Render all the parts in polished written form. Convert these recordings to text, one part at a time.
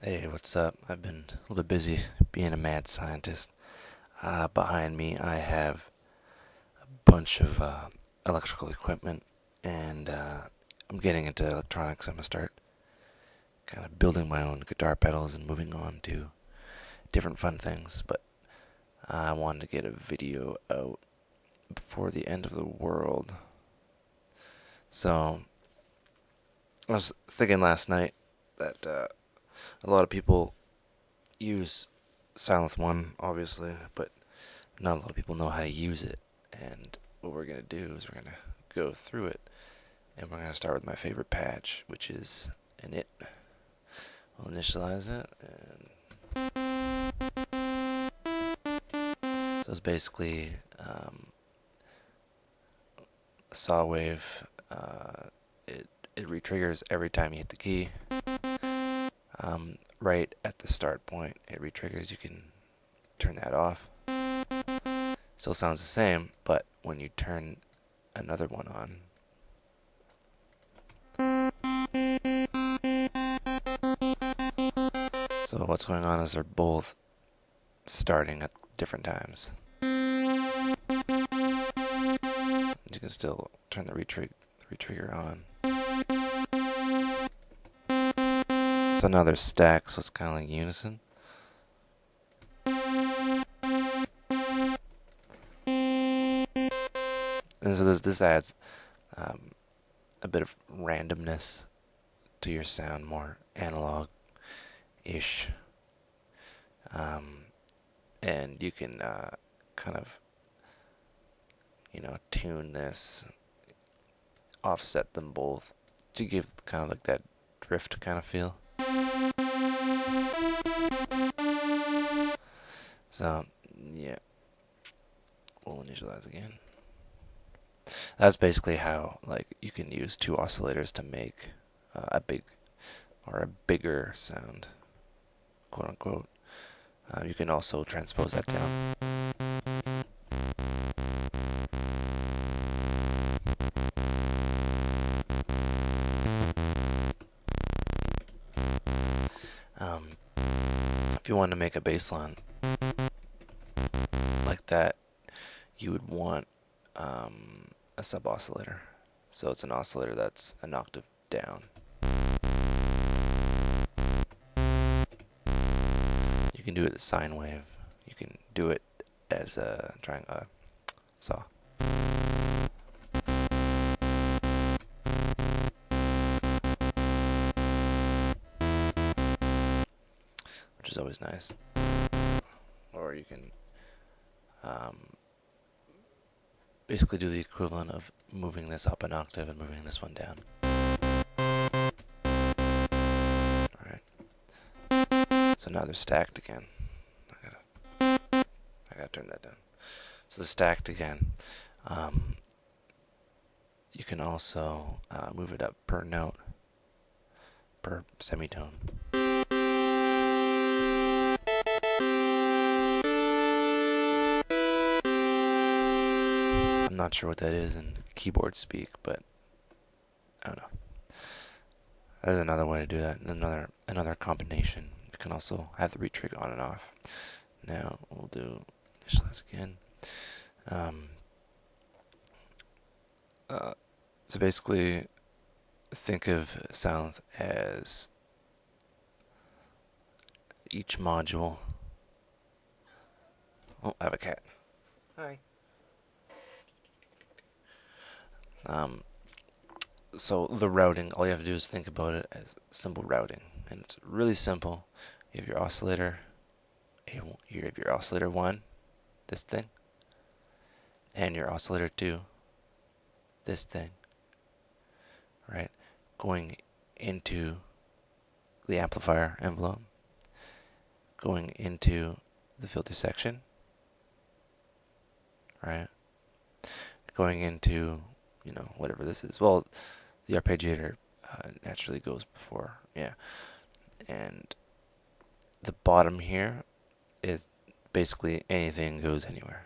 Hey, what's up? I've been a little bit busy being a mad scientist. Behind me, I have a bunch of electrical equipment, and I'm getting into electronics. I'm gonna start kind of building my own guitar pedals and moving on to different fun things. But I wanted to get a video out before the end of the world. So I was thinking last night that a lot of people use Sylenth 1, obviously, but not a lot of people know how to use it. And what we're going to do is we're going to go through it, and we're going to start with my favorite patch, which is init. We'll initialize it, so it's basically a saw wave. It retriggers every time you hit the key. Right at the start point, it retriggers. You can turn that off. Still sounds the same, but when you turn another one on, so what's going on is they're both starting at different times. You can still turn the retrigger on. So now they're stacked, so it's kind of like Unison. And so this adds a bit of randomness to your sound, more analog-ish. And you can kind of, tune this, offset them both to give kind of like that drift kind of feel. So, yeah, we'll initialize again. That's basically how, like, you can use two oscillators to make a bigger sound, quote unquote. You can also transpose that down. If you wanted to make a bass line like that, you would want a sub oscillator. So it's an oscillator that's an octave down. You can do it as sine wave. You can do it as a triangle saw. Which is always nice. Or you can basically do the equivalent of moving this up an octave and moving this one down. Alright. So now they're stacked again. I gotta turn that down. So they're stacked again. You can also move it up per note, per semitone. I'm not sure what that is in keyboard speak, but I don't know. There's another way to do that, another combination. You can also have the retrigger on and off. Now we'll do initialize again. So basically, think of Sylenth as each module. Oh, I have a cat. Hi. So the routing, all you have to do is think about it as simple routing, and it's really simple. You have your oscillator, you have your oscillator 1, this thing, and your oscillator 2, this thing, right? Going into the amplifier envelope, going into the filter section, right? Going into, whatever this is. Well, the arpeggiator naturally goes before, yeah. And the bottom here is basically anything goes anywhere.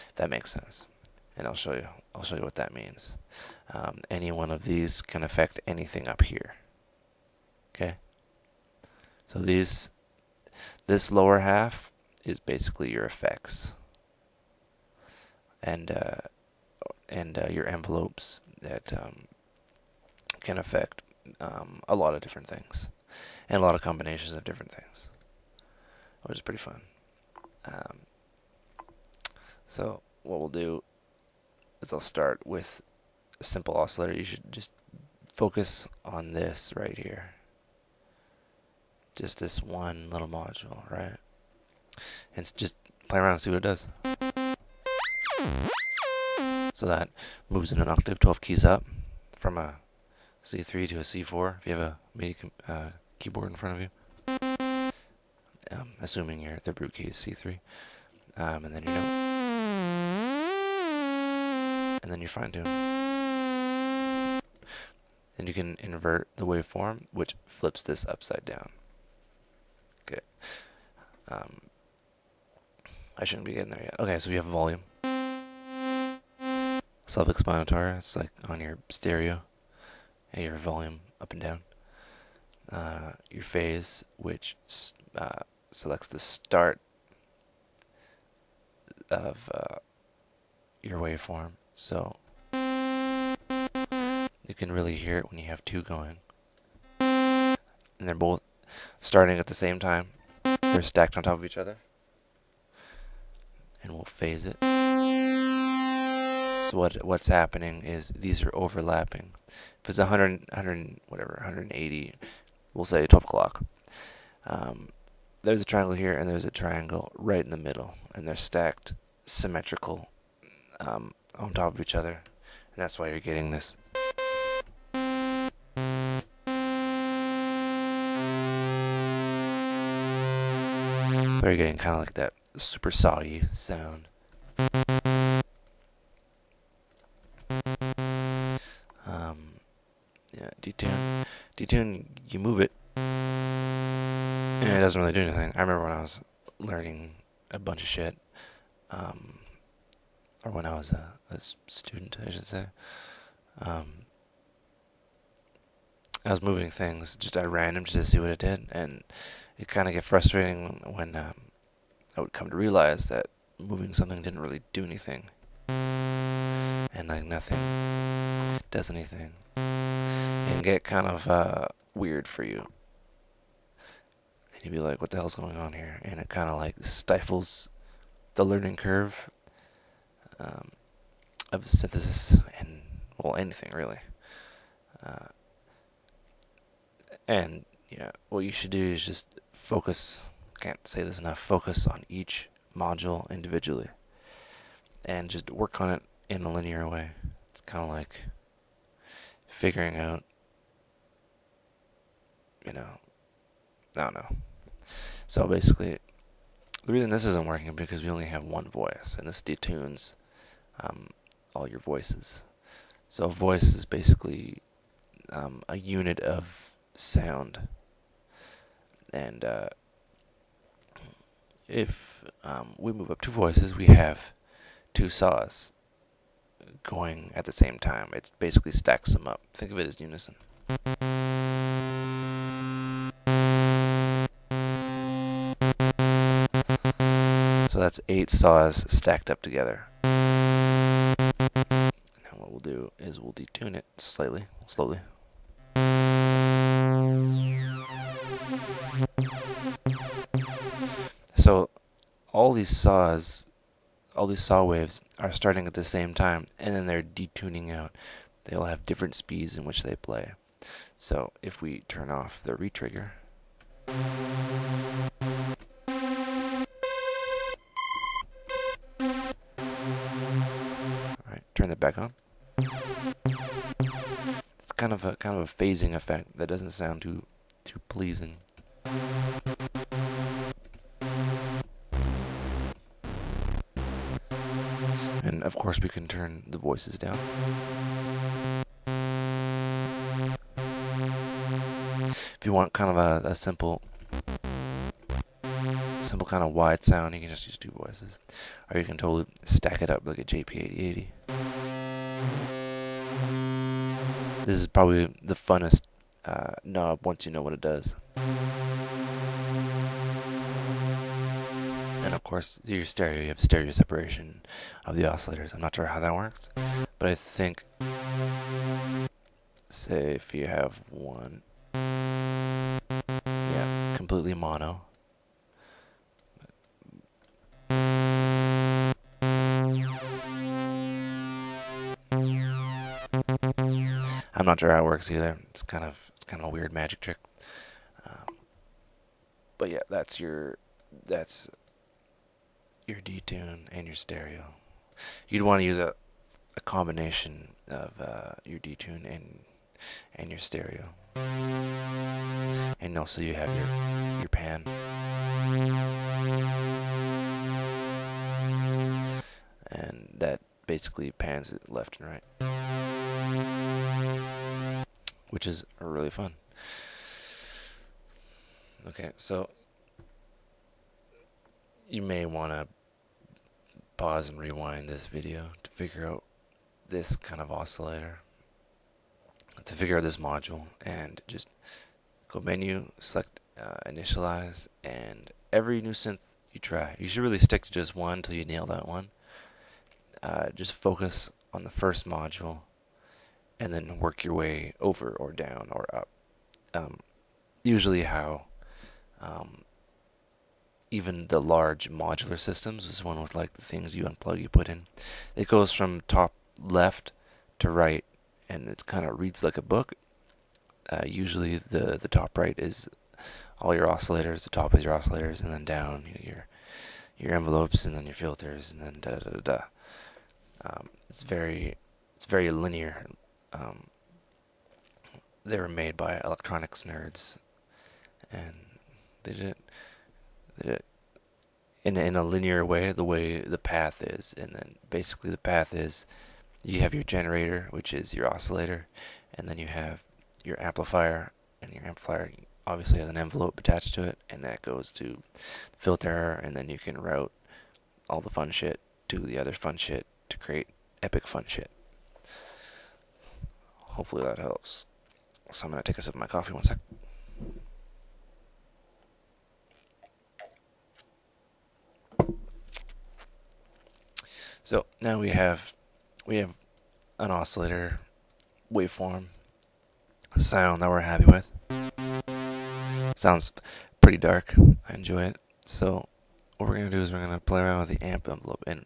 If that makes sense. And I'll show you what that means. Any one of these can affect anything up here. Okay? So this lower half is basically your effects and your envelopes that can affect a lot of different things and a lot of combinations of different things, which is pretty fun. Um, so what we'll do is I'll start with a simple oscillator. You should just focus on this right here. Just this one little module, right? And just play around and see what it does. So that moves in an octave, 12 keys up from a C3 to a C4 if you have a MIDI keyboard in front of you. Assuming the root key is C3. And then your note. And then you fine tune. And you can invert the waveform, which flips this upside down. Okay. I shouldn't be getting there yet. Okay, so we have volume. Self-explanatory. It's like on your stereo. And your volume up and down. Your phase, which selects the start of your waveform. So you can really hear it when you have two going. And they're both starting at the same time. They're stacked on top of each other. And we'll phase it. So what's happening is these are overlapping. If it's 180, we'll say 12 o'clock. There's a triangle here and there's a triangle right in the middle. And they're stacked symmetrical on top of each other. And that's why you're getting this. So you're getting kind of like that super saw-y sound. Yeah, detune. Detune, you move it, and it doesn't really do anything. I remember when I was learning a bunch of shit, or when I was a student, I should say. I was moving things just at random just to see what it did, and it kind of get frustrating when I would come to realize that moving something didn't really do anything, and like nothing does anything, and get kind of weird for you, and you'd be like, what the hell's going on here? And it kind of like stifles the learning curve of synthesis and, well, anything really. And yeah, what you should do is just focus, can't say this enough, focus on each module individually and just work on it in a linear way. It's kind of like figuring out, I don't know. So basically, the reason this isn't working is because we only have one voice, and this detunes all your voices. So a voice is basically a unit of sound, and if we move up two voices, we have two saws going at the same time. It basically stacks them up. Think of it as unison. So that's 8 saws stacked up together. Now what we'll do is we'll detune it slowly. So all these saw waves are starting at the same time, and then they're detuning out. They all have different speeds in which they play. So if we turn off the retrigger, alright, turn that back on. It's kind of a phasing effect that doesn't sound too pleasing. And of course we can turn the voices down. If you want kind of a simple kind of wide sound, you can just use 2 voices. Or you can totally stack it up like a JP8080. This is probably the funnest knob once you know what it does. And of course, your stereo, you have stereo separation of the oscillators. I'm not sure how that works, but I think, say if you have one, yeah, completely mono. I'm not sure how it works either. It's kind of a weird magic trick. But yeah, that's your detune and your stereo. You'd want to use a combination of your detune and your stereo, and also you have your pan, and that basically pans it left and right, which is really fun. Okay, so you may want to pause and rewind this video to figure out this kind of oscillator, to figure out this module, and just go menu, select initialize, and every new synth you try, you should really stick to just one until you nail that one. Just focus on the first module and then work your way over or down or up. Usually how even the large modular systems, this one with like the things you unplug, you put in, it goes from top left to right, and it kind of reads like a book. Usually the top right is all your oscillators, the top is your oscillators, and then down your envelopes, and then your filters, and then da da da da. It's very linear. They were made by electronics nerds, and they did it in a linear way, the way the path is. And then basically the path is, you have your generator, which is your oscillator, and then you have your amplifier, and your amplifier obviously has an envelope attached to it, and that goes to the filter, and then you can route all the fun shit to the other fun shit to create epic fun shit. Hopefully that helps. So I'm going to take a sip of my coffee, one sec. So now we have an oscillator waveform sound that we're happy with. Sounds pretty dark. I enjoy it. So what we're going to do is we're going to play around with the amp envelope, and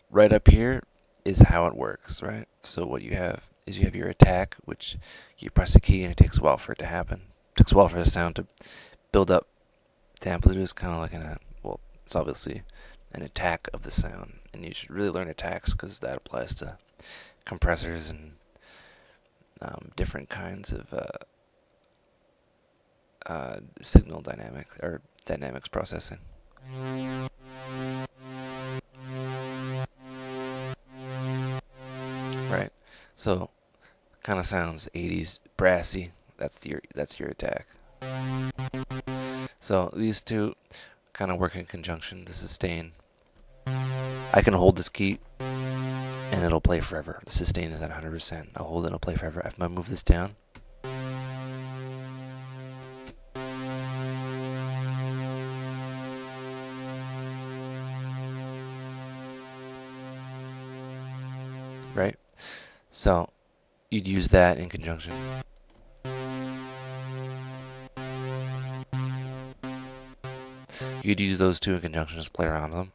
right up here is how it works, right? So what you have is you have your attack, which you press a key and it takes a while for it to happen. It takes a while for the sound to build up to amplitude. It's kind of like it's obviously an attack of the sound, and you should really learn attacks because that applies to compressors and different kinds of signal dynamics or dynamics processing. Right, so kind of sounds 80s brassy. That's your attack. So these two kind of work in conjunction. The sustain, I can hold this key and it'll play forever. The sustain is at 100%. I'll hold it and it'll play forever. If I move this down, right? So you'd use that in conjunction. You'd use those two in conjunction, just play around with them.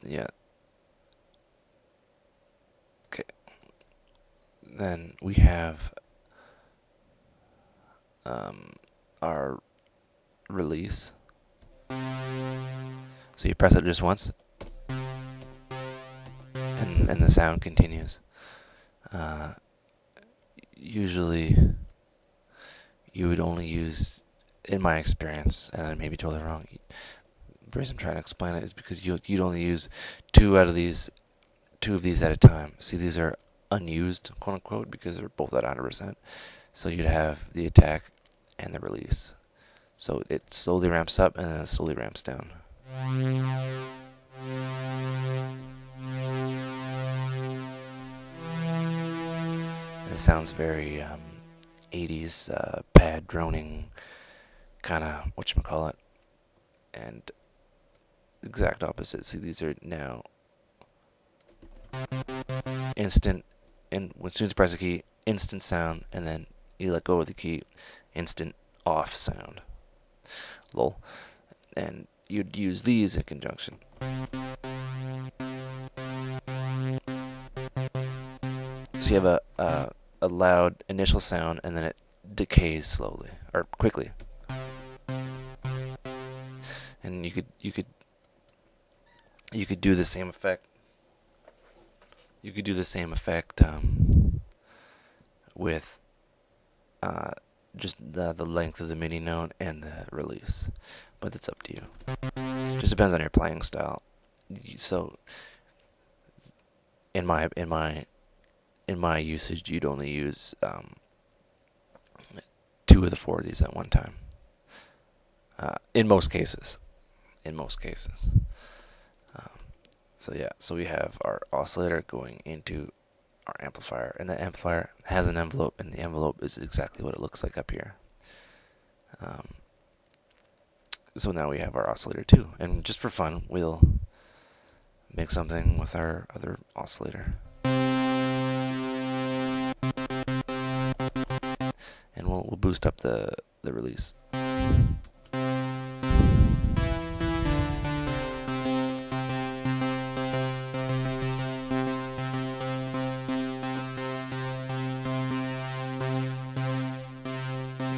Yeah. Okay. Then we have our release. So you press it just once, and the sound continues. Usually, you would only use, in my experience, and I may be totally wrong, the reason I'm trying to explain it is because you'd only use two of these at a time. See, these are unused, quote unquote, because they're both at 100%. So you'd have the attack and the release. So it slowly ramps up and then it slowly ramps down. And it sounds very 80s pad droning kind of whatchamacallit, and exact opposite. See, these are now instant, and as soon as you press a key, instant sound, and then you let go of the key, instant off sound. Lol. And you'd use these in conjunction. So you have a loud initial sound, and then it decays slowly or quickly. And you could do the same effect. You could do the same effect with just the length of the MIDI note and the release, but it's up to you. Just depends on your playing style. So in my usage, you'd only use 2 of the 4 of these at one time. In most cases. So yeah, so we have our oscillator going into our amplifier, and the amplifier has an envelope, and the envelope is exactly what it looks like up here. So now we have our oscillator too, and just for fun, we'll make something with our other oscillator. And we'll boost up the release.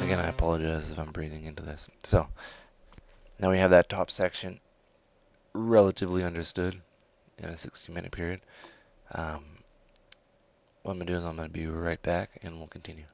Again, I apologize if I'm breathing into this. So, now we have that top section relatively understood in a 60-minute period. What I'm going to do is I'm going to be right back, and we'll continue.